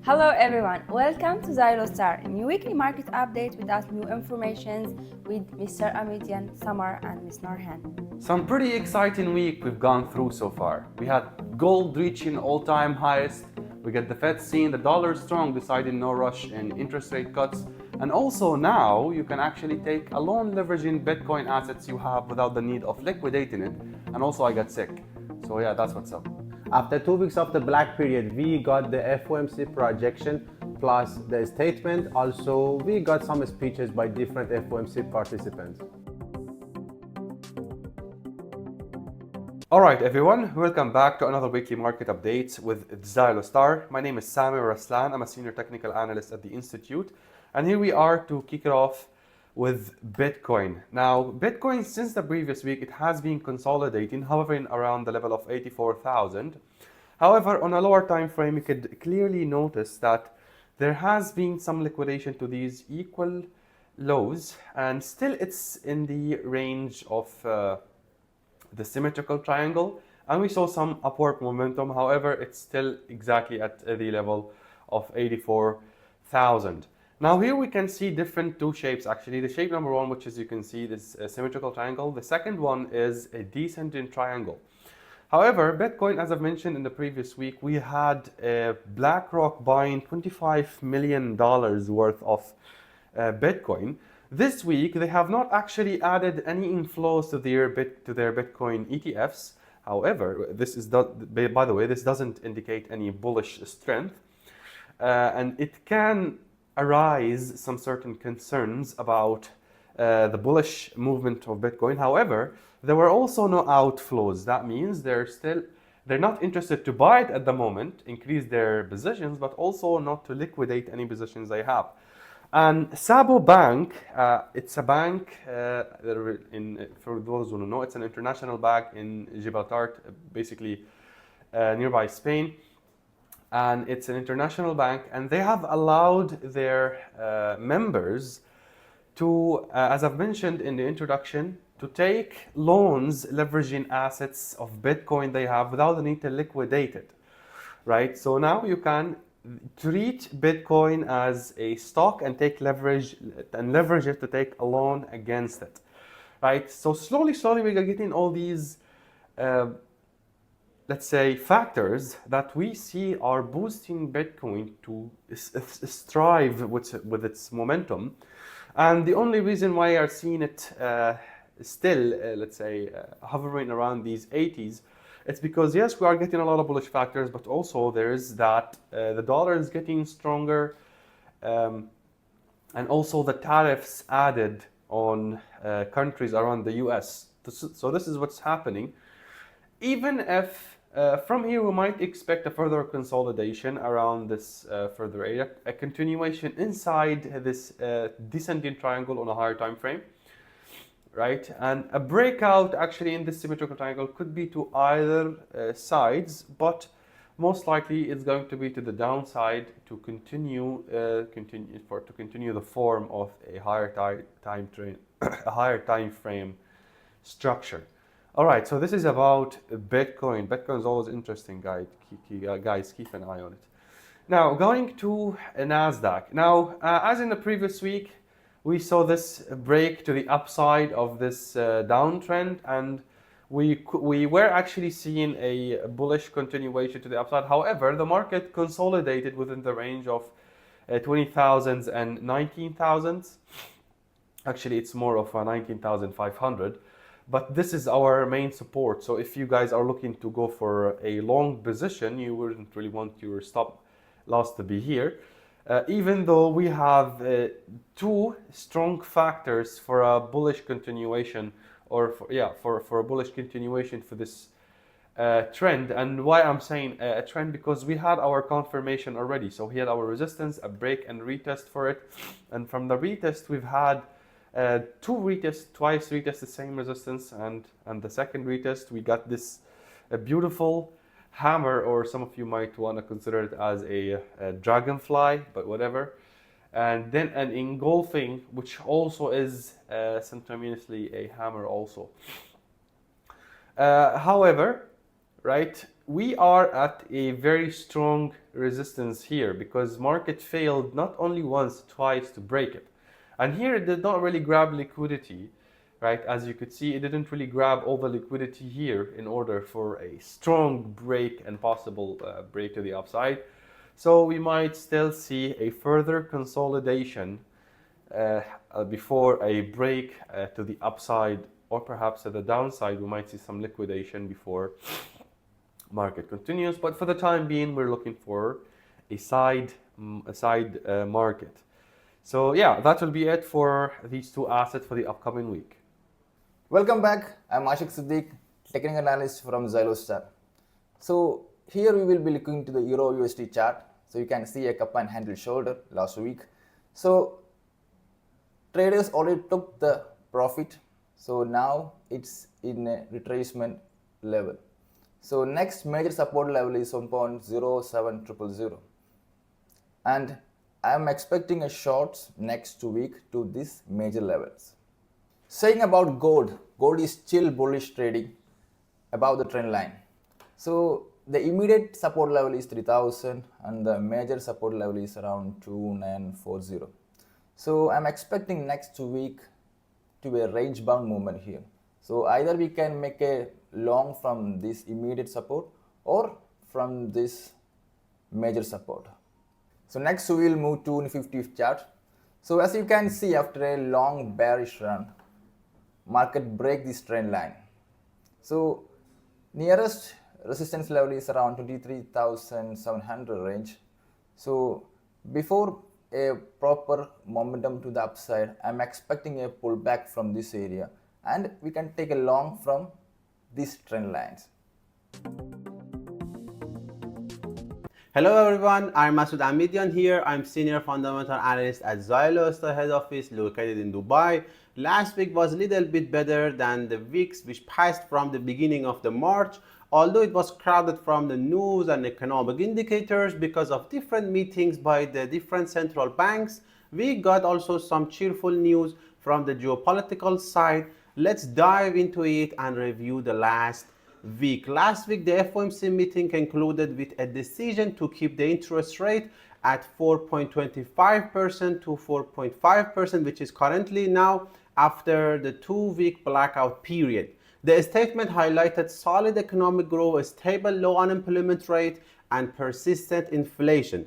Hello everyone, welcome to EURUSD, new weekly market update with us new informations with Mr. Amidian, Samar and Ms. Norhan. Some pretty exciting week we've gone through so far. We had gold reaching all-time highest, we got the Fed seeing the dollar strong, deciding no rush in interest rate cuts, and also now you can actually take a loan leveraging Bitcoin assets you have without the need of liquidating it. And also I got sick, so yeah, that's what's up. After 2 weeks of the black period, we got the FOMC projection plus the statement. Also, we got some speeches by different FOMC participants. Alright everyone, welcome back to another weekly market update with EURUSD. My name is Sami Raslan, I'm a senior technical analyst at the Institute. And here we are to kick it off with Bitcoin. Now, Bitcoin since the previous week, it has been consolidating, hovering around the level of 84,000. However, on a lower time frame, you could clearly notice that there has been some liquidation to these equal lows, and still it's in the range of the symmetrical triangle, and we saw some upward momentum. However, it's still exactly at the level of 84,000. Now here we can see different two shapes actually. The shape number one, which as you can see is a symmetrical triangle. The second one is a descending triangle. However, Bitcoin, as I've mentioned in the previous week, we had BlackRock buying $25 million worth of Bitcoin. This week, they have not actually added any inflows to their Bitcoin ETFs. However, by the way, this doesn't indicate any bullish strength, and it can arise some certain concerns about the bullish movement of Bitcoin. However, there were also no outflows. That means they're not interested to buy it at the moment, increase their positions, but also not to liquidate any positions they have. And Sabo Bank, it's a bank, for those who don't know, it's an international bank in Gibraltar, basically nearby Spain. And it's an international bank, and they have allowed their members to, as I've mentioned in the introduction, to take loans leveraging assets of Bitcoin they have without the need to liquidate it, right? So now you can treat Bitcoin as a stock and take leverage it to take a loan against it, right? So slowly we are getting all these let's say factors that we see are boosting Bitcoin to strive with its momentum. And the only reason why we are seeing it still, let's say, hovering around these 80s, it's because yes, we are getting a lot of bullish factors, but also there's that the dollar is getting stronger, and also the tariffs added on countries around the US. So this is what's happening. Even if from here we might expect a further consolidation around this further area, a continuation inside this descending triangle on a higher time frame, right? And a breakout actually in this symmetrical triangle could be to either sides, but most likely it's going to be to the downside to continue the form of a higher time frame structure. All right, so this is about Bitcoin. Bitcoin is always interesting, guys. Keep an eye on it. Now, going to NASDAQ. Now, as in the previous week, we saw this break to the upside of this downtrend, and we were actually seeing a bullish continuation to the upside. However, the market consolidated within the range of 20,000s and 19,000s. Actually, it's more of a 19,500. But this is our main support. So if you guys are looking to go for a long position, you wouldn't really want your stop loss to be here. Even though we have two strong factors for a bullish continuation, or for a bullish continuation for this trend. And why I'm saying a trend, because we had our confirmation already. So we had our resistance, a break and retest for it. And from the retest, we've had twice retest the same resistance, and the second retest we got this beautiful hammer, or some of you might want to consider it as a dragonfly, but whatever. And then an engulfing, which also is simultaneously a hammer also. However, right, we are at a very strong resistance here because market failed not only once, twice to break it. And here it did not really grab liquidity, right? As you could see, it didn't really grab all the liquidity here in order for a strong break and possible break to the upside. So we might still see a further consolidation before a break to the upside, or perhaps to the downside. We might see some liquidation before market continues, but for the time being we're looking for a side market. So yeah, that will be it for these two assets for the upcoming week. Welcome back. I'm Ashik Siddiq, technical analyst from Xylostar. So here we will be looking to the Euro USD chart. So you can see a cup and handle shoulder last week. So traders already took the profit. So now it's in a retracement level. So next major support level is 1.07000, and I am expecting a short next week to these major levels. Saying about gold is still bullish trading above the trend line. So the immediate support level is 3000 and the major support level is around 2940. So I'm expecting next week to be a range bound movement here. So either we can make a long from this immediate support or from this major support. So next we will move to Nifty50 chart. So as you can see, after a long bearish run, market break this trend line. So nearest resistance level is around 23,700 range. So before a proper momentum to the upside, I'm expecting a pullback from this area, and we can take a long from these trend lines. Hello everyone, I'm Masood Amidian here. I'm Senior Fundamental Analyst at Xylostar Head Office located in Dubai. Last week was a little bit better than the weeks which passed from the beginning of the March, although it was crowded from the news and economic indicators because of different meetings by the different central banks. We got also some cheerful news from the geopolitical side. Let's dive into it and review the last week. Last week, the FOMC meeting concluded with a decision to keep the interest rate at 4.25% to 4.5%, which is currently now after the 2-week blackout period. The statement highlighted solid economic growth, a stable low unemployment rate, and persistent inflation.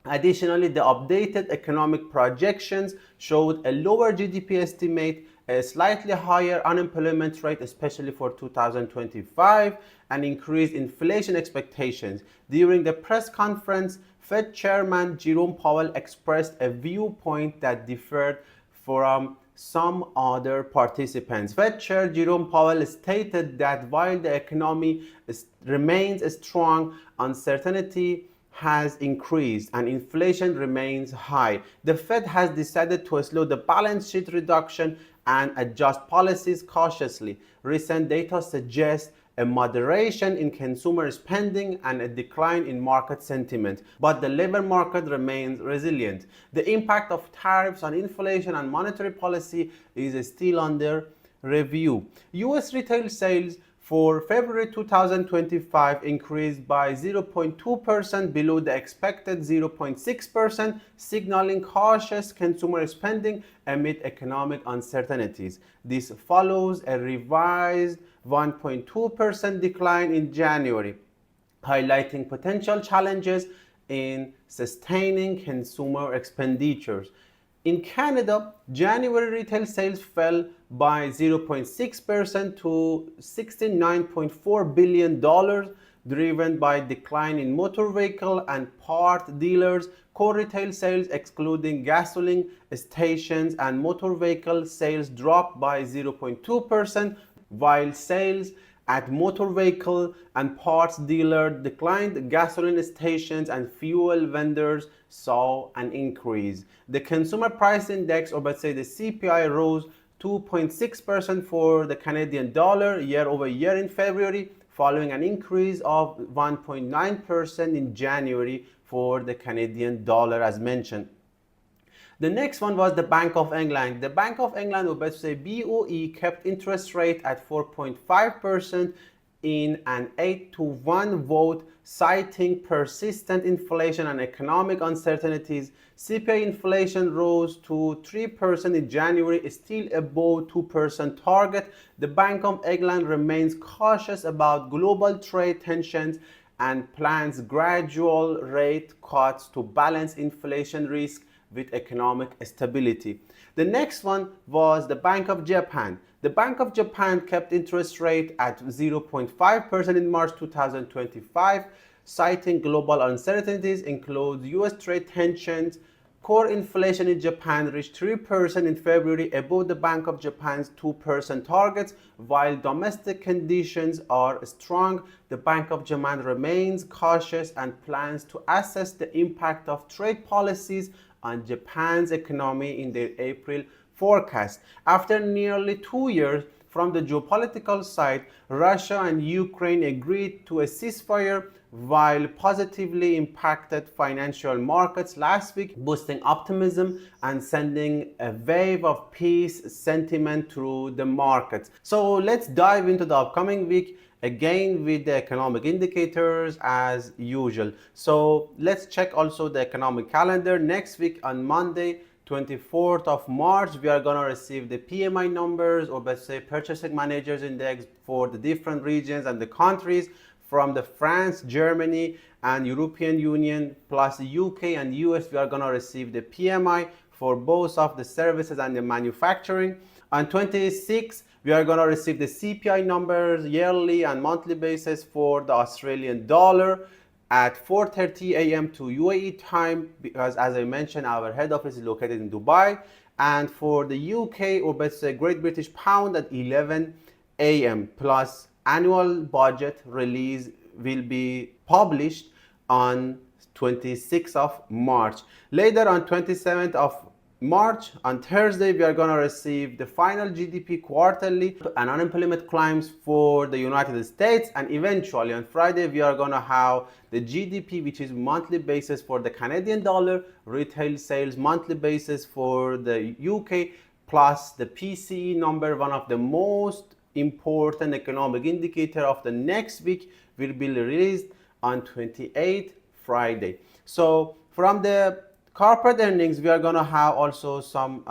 Additionally, the updated economic projections showed a lower GDP estimate, a slightly higher unemployment rate, especially for 2025, and increased inflation expectations. During the press conference, Fed Chairman Jerome Powell expressed a viewpoint that differed from some other participants. Fed Chair Jerome Powell stated that while the economy remains strong, uncertainty has increased and inflation remains high. The Fed has decided to slow the balance sheet reduction and adjust policies cautiously. Recent data suggests a moderation in consumer spending and a decline in market sentiment, but the labor market remains resilient. The impact of tariffs on inflation and monetary policy is still under review. US retail sales for February 2025 increased by 0.2% below the expected 0.6%, signaling cautious consumer spending amid economic uncertainties. This follows a revised 1.2% decline in January, highlighting potential challenges in sustaining consumer expenditures. In Canada, January retail sales fell by 0.6% to $69.4 billion, driven by decline in motor vehicle and part dealers. Core retail sales, excluding gasoline stations and motor vehicle sales, dropped by 0.2%, while sales at motor vehicle and parts dealer declined. Gasoline stations and fuel vendors saw an increase. The consumer price index, or let's say the CPI, rose 2.6% for the Canadian dollar year over year in February, following an increase of 1.9% in January for the Canadian dollar, as mentioned. The next one was the Bank of England. The Bank of England, or better say BOE, kept interest rate at 4.5% in an 8-to-1 vote, citing persistent inflation and economic uncertainties. CPI inflation rose to 3% in January, still above 2% target. The Bank of England remains cautious about global trade tensions and plans gradual rate cuts to balance inflation risk with economic stability. The next one was the Bank of Japan. The Bank of Japan kept interest rate at 0.5% in March 2025, citing global uncertainties, include US trade tensions. Core inflation in Japan reached 3% in February, above the Bank of Japan's 2% targets. While domestic conditions are strong, the Bank of Japan remains cautious and plans to assess the impact of trade policies on Japan's economy in their April forecast. After nearly 2 years from the geopolitical side, Russia and Ukraine agreed to a ceasefire, while positively impacted financial markets last week, boosting optimism and sending a wave of peace sentiment through the markets. So let's dive into the upcoming week again with the economic indicators as usual. So let's check also the economic calendar. Next week on Monday, 24th of March, we are going to receive the PMI numbers, or let's say Purchasing Managers Index, for the different regions and the countries from the France, Germany, and European Union, plus the UK and US. We are going to receive the PMI for both of the services and the manufacturing. On 26th, we are going to receive the CPI numbers yearly and monthly basis for the Australian dollar at 4:30 a.m. to UAE time, because as I mentioned, our head office is located in Dubai. And for the UK, or let's say Great British Pound, at 11 a.m. plus annual budget release will be published on 26th of March. Later on 27th of March, on Thursday, we are going to receive the final GDP quarterly and unemployment claims for the United States. And eventually on Friday, we are going to have the GDP, which is monthly basis for the Canadian dollar, retail sales monthly basis for the UK, plus the PCE number, one of the most important economic indicator of the next week, will be released on 28th Friday. So from the corporate earnings, we are going to have also some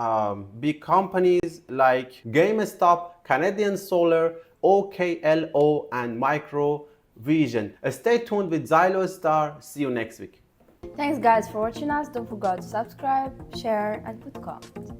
big companies like GameStop, Canadian Solar, OKLO, and Microvision. Stay tuned with Xylostar. See you next week. Thanks guys for watching us. Don't forget to subscribe, share and put comments.